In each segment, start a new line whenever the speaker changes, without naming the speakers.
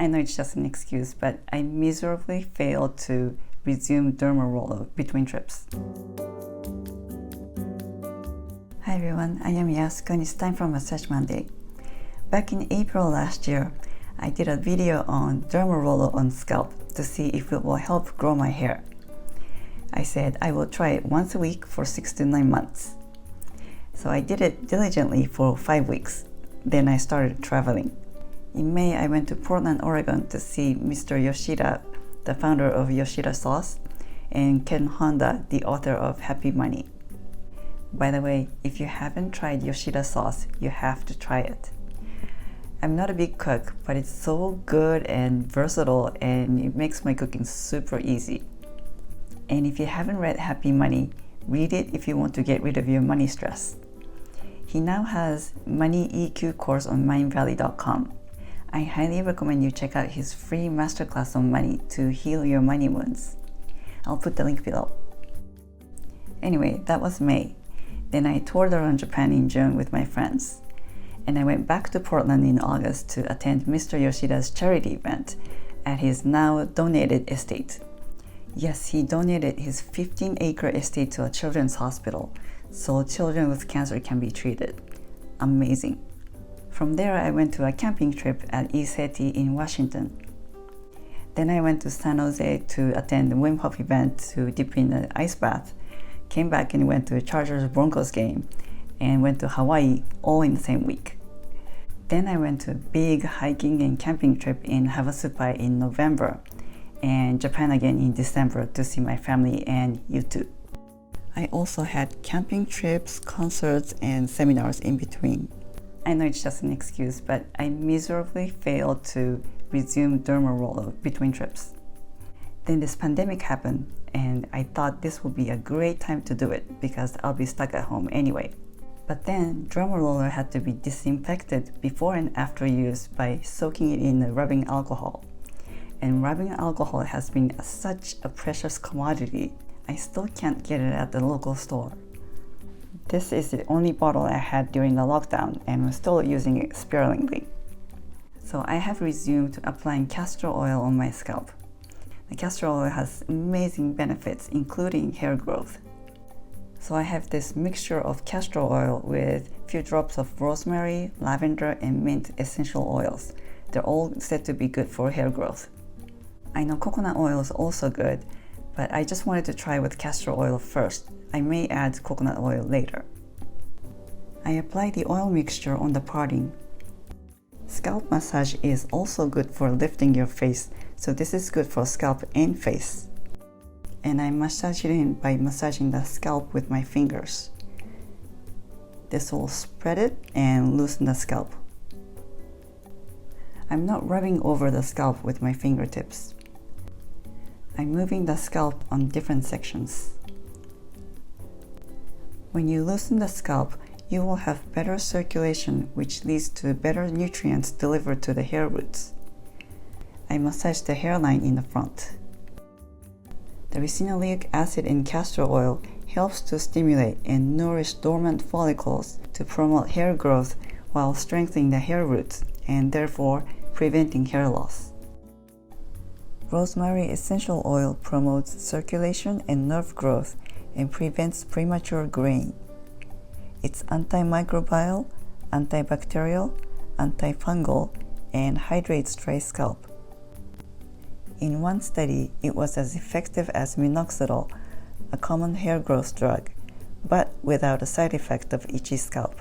I know it's just an excuse, but I miserably failed to resume Derma roller between trips. Hi everyone, I am Yasuko and it's time for Massage Monday. Back in April last year, I did a video on Derma roller on scalp to see if it will help grow my hair. I said I will try it once a week for 6 to 9 months. So I did it diligently for 5 weeks. Then I started traveling. In May, I went to Portland, Oregon to see Mr. Yoshida, the founder of Yoshida Sauce, and Ken Honda, the author of Happy Money. By the way, if you haven't tried Yoshida Sauce, you have to try it. I'm not a big cook, but it's so good and versatile and it makes my cooking super easy. And if you haven't read Happy Money, read it if you want to get rid of your money stress. He now has Money EQ course on mindvalley.com. I highly recommend you check out his free masterclass on money to heal your money wounds. I'll put the link below. Anyway, that was May. Then I toured around Japan in June with my friends. And I went back to Portland in August to attend Mr. Yoshida's charity event at his now donated estate. Yes, he donated his 15-acre estate to a children's hospital, so children with cancer can be treated. Amazing. From there, I went to a camping trip at East Haiti in Washington. Then I went to San Jose to attend the Wim Hof event to dip in the ice bath. Came back and went to a Chargers-Broncos game and went to Hawaii all in the same week. Then I went to a big hiking and camping trip in Havasupai in November and Japan again in December to see my family and you too. I also had camping trips, concerts, and seminars in between. I know it's just an excuse, but I miserably failed to resume Derma roller between trips. Then this pandemic happened, and I thought this would be a great time to do it because I'll be stuck at home anyway. But then Derma roller had to be disinfected before and after use by soaking it in rubbing alcohol. And rubbing alcohol has been such a precious commodity, I still can't get it at the local store. This is the only bottle I had during the lockdown and I'm still using it sparingly. So I have resumed applying castor oil on my scalp. The castor oil has amazing benefits, including hair growth. So I have this mixture of castor oil with a few drops of rosemary, lavender, and mint essential oils. They're all said to be good for hair growth. I know coconut oil is also good, but I just wanted to try with castor oil first. I may add coconut oil later. I apply the oil mixture on the parting. Scalp massage is also good for lifting your face, so this is good for scalp and face. And I massage it in by massaging the scalp with my fingers. This will spread it and loosen the scalp. I'm not rubbing over the scalp with my fingertips. I'm moving the scalp on different sections. When you loosen the scalp, you will have better circulation, which leads to better nutrients delivered to the hair roots. I massage the hairline in the front. The ricinoleic acid in castor oil helps to stimulate and nourish dormant follicles to promote hair growth while strengthening the hair roots and therefore preventing hair loss. Rosemary essential oil promotes circulation and nerve growth and prevents premature graying. It's antimicrobial, antibacterial, antifungal, and hydrates dry scalp. In one study, it was as effective as Minoxidil, a common hair growth drug, but without a side effect of itchy scalp.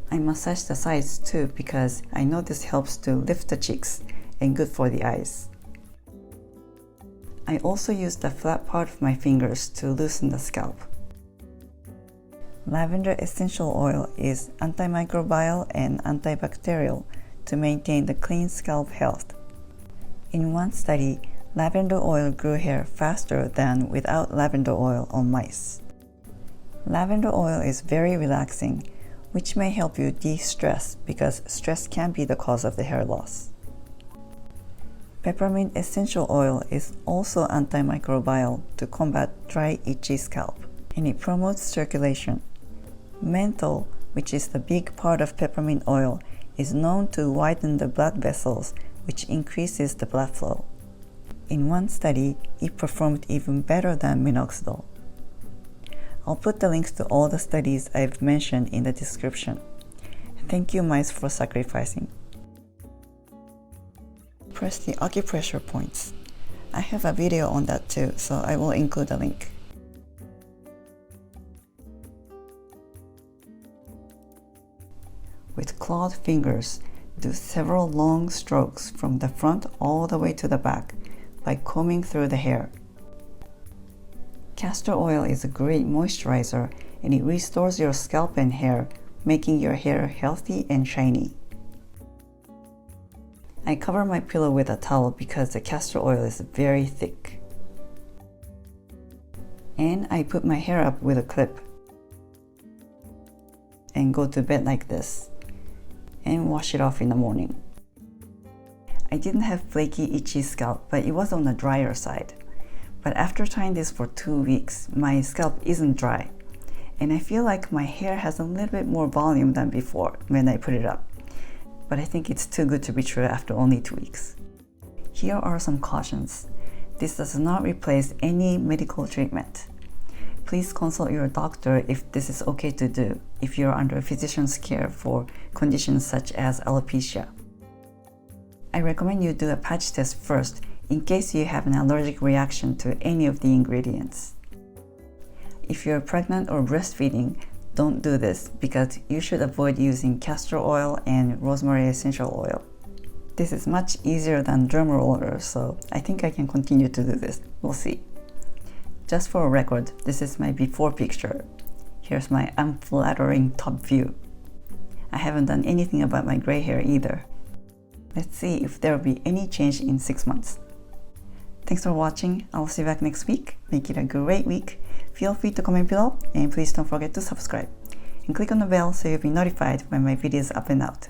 I massage the sides too because I know this helps to lift the cheeks and good for the eyes. I also use the flat part of my fingers to loosen the scalp. Lavender essential oil is antimicrobial and antibacterial to maintain the clean scalp health. In one study, lavender oil grew hair faster than without lavender oil on mice. Lavender oil is very relaxing, which may help you de-stress because stress can be the cause of the hair loss. Peppermint essential oil is also antimicrobial to combat dry, itchy scalp, and it promotes circulation. Menthol, which is the big part of peppermint oil, is known to widen the blood vessels, which increases the blood flow. In one study, it performed even better than Minoxidil. I'll put the links to all the studies I've mentioned in the description. Thank you, mice, for sacrificing. Press the acupressure points. I have a video on that too, so I will include a link. With clawed fingers, do several long strokes from the front all the way to the back by combing through the hair. Castor oil is a great moisturizer and it restores your scalp and hair, making your hair healthy and shiny. I cover my pillow with a towel because the castor oil is very thick. And I put my hair up with a clip and go to bed like this and wash it off in the morning. I didn't have flaky, itchy scalp, but it was on the drier side. But after trying this for 2 weeks, my scalp isn't dry, and I feel like my hair has a little bit more volume than before when I put it up. But I think it's too good to be true after only 2 weeks. Here are some cautions. This does not replace any medical treatment. Please consult your doctor if this is okay to do, if you're under a physician's care for conditions such as alopecia. I recommend you do a patch test first in case you have an allergic reaction to any of the ingredients. If you're pregnant or breastfeeding, don't do this because you should avoid using castor oil and rosemary essential oil. This is much easier than derma roller, so I think I can continue to do this. We'll see. Just for a record, this is my before picture. Here's my unflattering top view. I haven't done anything about my gray hair either. Let's see if there will be any change in 6 months. Thanks for watching. I'll see you back next week. Make it a great week. Feel free to comment below and please don't forget to subscribe. And click on the bell so you'll be notified when my video is up and out.